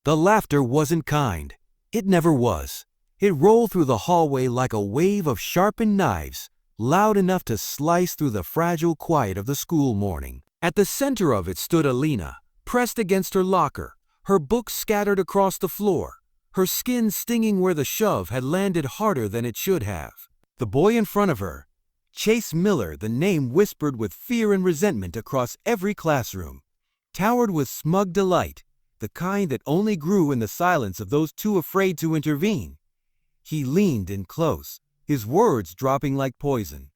The laughter wasn't kind. It never was. It rolled through the hallway like a wave of sharpened knives, loud enough to slice through the fragile quiet of the school morning. At the center of it stood Alina, pressed against her locker, her books scattered across the floor, her skin stinging where the shove had landed harder than it should have. The boy in front of her, Chase Miller, the name whispered with fear and resentment across every classroom, towered with smug delight, the kind that only grew in the silence of those too afraid to intervene. He leaned in close, his words dropping like poison.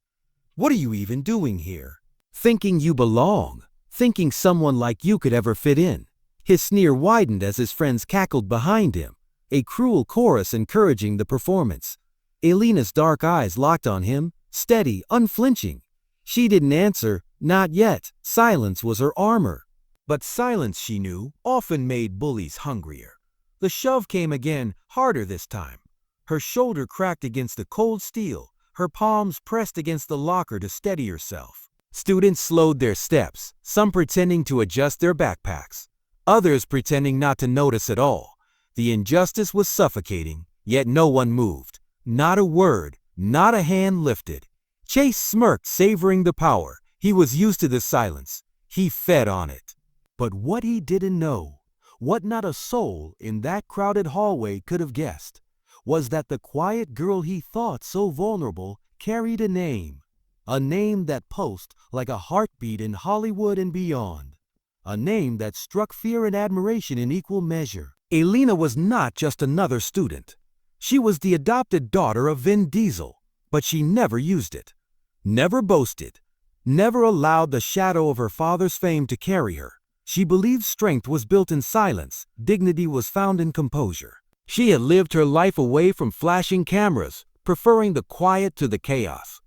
"What are you even doing here? Thinking you belong, thinking someone like you could ever fit in." His sneer widened as his friends cackled behind him, a cruel chorus encouraging the performance. Alina's dark eyes locked on him, steady, unflinching. She didn't answer, not yet. Silence was her armor. But silence, she knew, often made bullies hungrier. The shove came again, harder this time. Her shoulder cracked against the cold steel, her palms pressed against the locker to steady herself. Students slowed their steps, some pretending to adjust their backpacks, others pretending not to notice at all. The injustice was suffocating, yet no one moved. Not a word, not a hand lifted. Chase smirked, savoring the power. He was used to the silence. He fed on it. But what he didn't know, what not a soul in that crowded hallway could have guessed, was that the quiet girl he thought so vulnerable carried a name that pulsed like a heartbeat in Hollywood and beyond, a name that struck fear and admiration in equal measure. Alina was not just another student. She was the adopted daughter of Vin Diesel, but she never used it, never boasted, never allowed the shadow of her father's fame to carry her. She believed strength was built in silence, dignity was found in composure. She had lived her life away from flashing cameras, preferring the quiet to the chaos.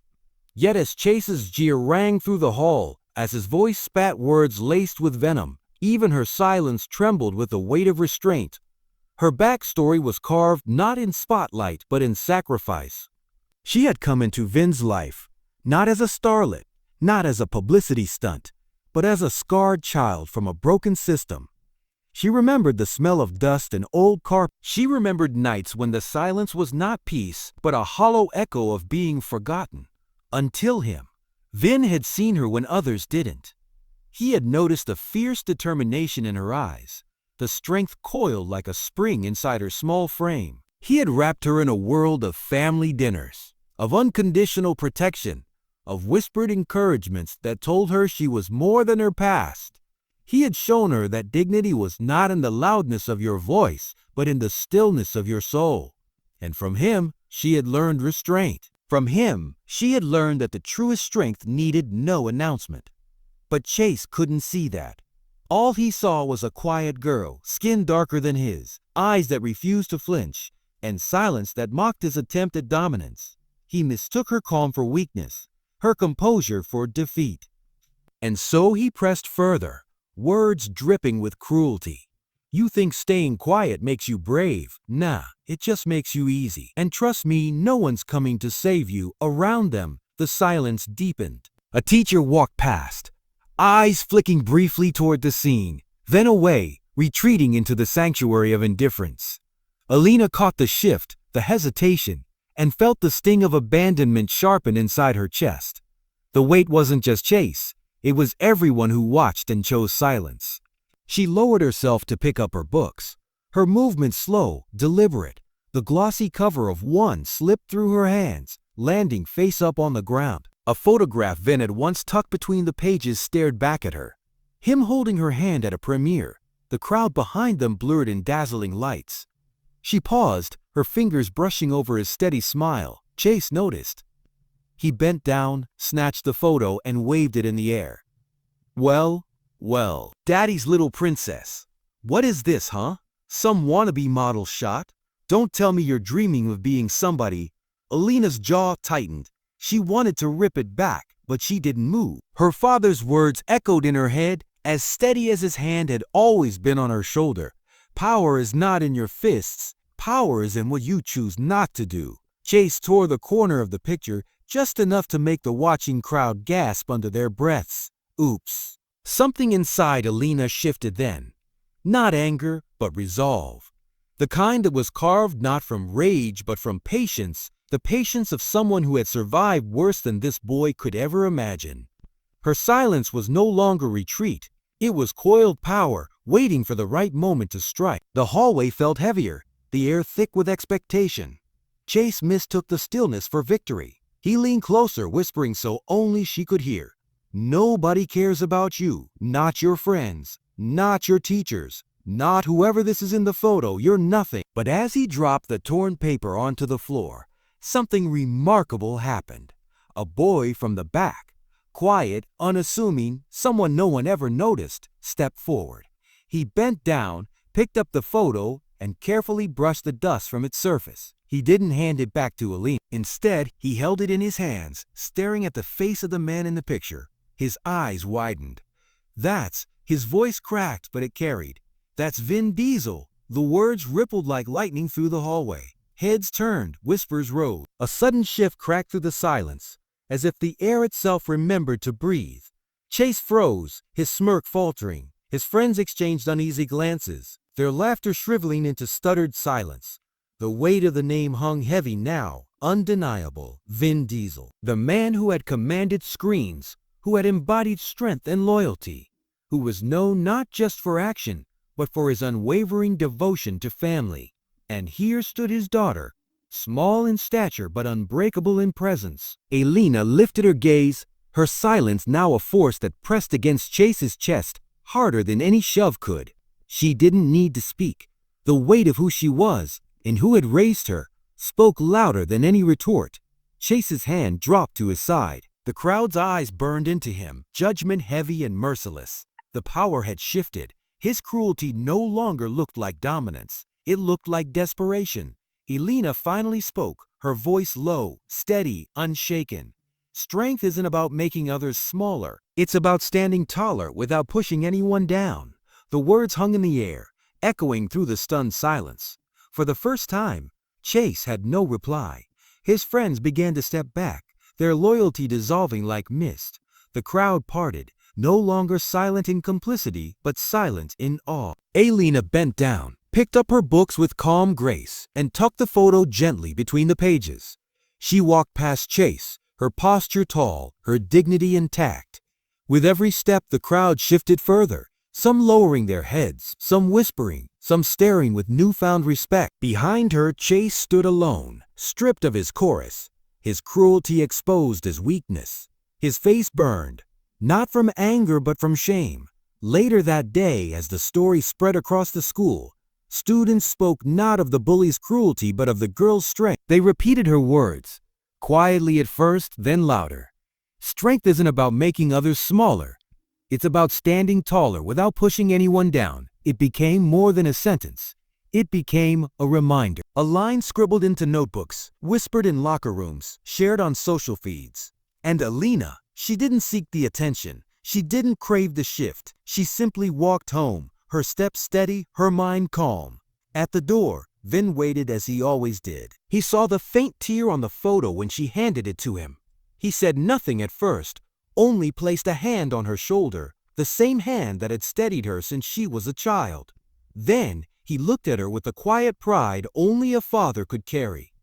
Yet as Chase's jeer rang through the hall, as his voice spat words laced with venom, even her silence trembled with the weight of restraint. Her backstory was carved not in spotlight but in sacrifice. She had come into Vin's life, not as a starlet, not as a publicity stunt, but as a scarred child from a broken system. She remembered the smell of dust and old carpet. She remembered nights when the silence was not peace, but a hollow echo of being forgotten. Until him, Vin had seen her when others didn't. He had noticed the fierce determination in her eyes, the strength coiled like a spring inside her small frame. He had wrapped her in a world of family dinners, of unconditional protection, of whispered encouragements that told her she was more than her past. He had shown her that dignity was not in the loudness of your voice, but in the stillness of your soul. And from him, she had learned restraint. From him, she had learned that the truest strength needed no announcement. But Chase couldn't see that. All he saw was a quiet girl, skin darker than his, eyes that refused to flinch, and silence that mocked his attempt at dominance. He mistook her calm for weakness, her composure for defeat. And so he pressed further, words dripping with cruelty. "You think staying quiet makes you brave. Nah, it just makes you easy. And trust me, no one's coming to save you." Around them, the silence deepened. A teacher walked past, eyes flicking briefly toward the scene, then away, retreating into the sanctuary of indifference. Alina caught the shift, the hesitation, and felt the sting of abandonment sharpen inside her chest. The weight wasn't just Chase, it was everyone who watched and chose silence. She lowered herself to pick up her books, her movement slow, deliberate. The glossy cover of one slipped through her hands, landing face up on the ground. A photograph Vin had once tucked between the pages stared back at her. Him holding her hand at a premiere, the crowd behind them blurred in dazzling lights. She paused, her fingers brushing over his steady smile. Chase noticed. He bent down, snatched the photo, and waved it in the air. Well, Daddy's little princess. What is this, huh? Some wannabe model shot? Don't tell me you're dreaming of being somebody." Alina's jaw tightened. She wanted to rip it back, but she didn't move. Her father's words echoed in her head, as steady as his hand had always been on her shoulder. "Power is not in your fists. Power is in what you choose not to do." Chase tore the corner of the picture, just enough to make the watching crowd gasp under their breaths. Oops. Something inside Alina shifted then. Not anger, but resolve. The kind that was carved not from rage but from patience, the patience of someone who had survived worse than this boy could ever imagine. Her silence was no longer retreat. It was coiled power, waiting for the right moment to strike. The hallway felt heavier, the air thick with expectation. Chase mistook the stillness for victory. He leaned closer, whispering so only she could hear. "Nobody cares about you, not your friends, not your teachers, not whoever this is in the photo, you're nothing." But as he dropped the torn paper onto the floor, something remarkable happened. A boy from the back, quiet, unassuming, someone no one ever noticed, stepped forward. He bent down, picked up the photo, and carefully brushed the dust from its surface. He didn't hand it back to Alina. Instead, he held it in his hands, staring at the face of the man in the picture. His eyes widened. His voice cracked, but it carried. "That's Vin Diesel." The words rippled like lightning through the hallway. Heads turned, whispers rose. A sudden shift cracked through the silence, as if the air itself remembered to breathe. Chase froze, his smirk faltering. His friends exchanged uneasy glances, their laughter shriveling into stuttered silence. The weight of the name hung heavy now, undeniable. Vin Diesel. The man who had commanded screens, who had embodied strength and loyalty, who was known not just for action, but for his unwavering devotion to family. And here stood his daughter, small in stature but unbreakable in presence. Alina lifted her gaze, her silence now a force that pressed against Chase's chest harder than any shove could. She didn't need to speak. The weight of who she was, and who had raised her, spoke louder than any retort. Chase's hand dropped to his side. The crowd's eyes burned into him, judgment heavy and merciless. The power had shifted. His cruelty no longer looked like dominance. It looked like desperation. Alina finally spoke, her voice low, steady, unshaken. "Strength isn't about making others smaller. It's about standing taller without pushing anyone down." The words hung in the air, echoing through the stunned silence. For the first time, Chase had no reply. His friends began to step back, their loyalty dissolving like mist. The crowd parted, no longer silent in complicity, but silent in awe. Alina bent down, picked up her books with calm grace, and tucked the photo gently between the pages. She walked past Chase, her posture tall, her dignity intact. With every step, the crowd shifted further, some lowering their heads, some whispering, some staring with newfound respect. Behind her, Chase stood alone, stripped of his chorus, his cruelty exposed as weakness. His face burned, not from anger but from shame. Later that day, as the story spread across the school, students spoke not of the bully's cruelty but of the girl's strength. They repeated her words, quietly at first, then louder. "Strength isn't about making others smaller. It's about standing taller without pushing anyone down." It became more than a sentence. It became a reminder. A line scribbled into notebooks, whispered in locker rooms, shared on social feeds. And Alina, she didn't seek the attention. She didn't crave the shift. She simply walked home, her steps steady, her mind calm. At the door, Vin waited as he always did. He saw the faint tear on the photo when she handed it to him. He said nothing at first, only placed a hand on her shoulder, the same hand that had steadied her since she was a child. Then he looked at her with the quiet pride only a father could carry.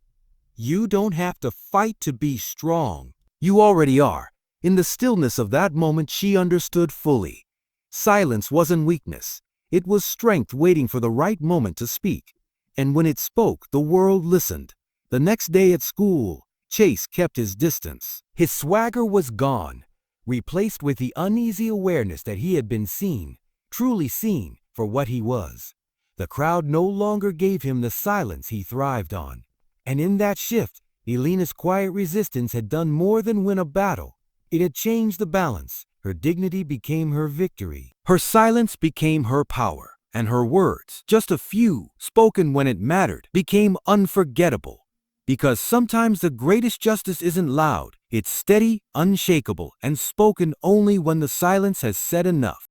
"You don't have to fight to be strong. You already are." In the stillness of that moment, she understood fully. Silence wasn't weakness. It was strength waiting for the right moment to speak. And when it spoke, the world listened. The next day at school, Chase kept his distance. His swagger was gone, replaced with the uneasy awareness that he had been seen, truly seen, for what he was. The crowd no longer gave him the silence he thrived on. And in that shift, Alina's quiet resistance had done more than win a battle. It had changed the balance. Her dignity became her victory. Her silence became her power. And her words, just a few, spoken when it mattered, became unforgettable. Because sometimes the greatest justice isn't loud. It's steady, unshakable, and spoken only when the silence has said enough.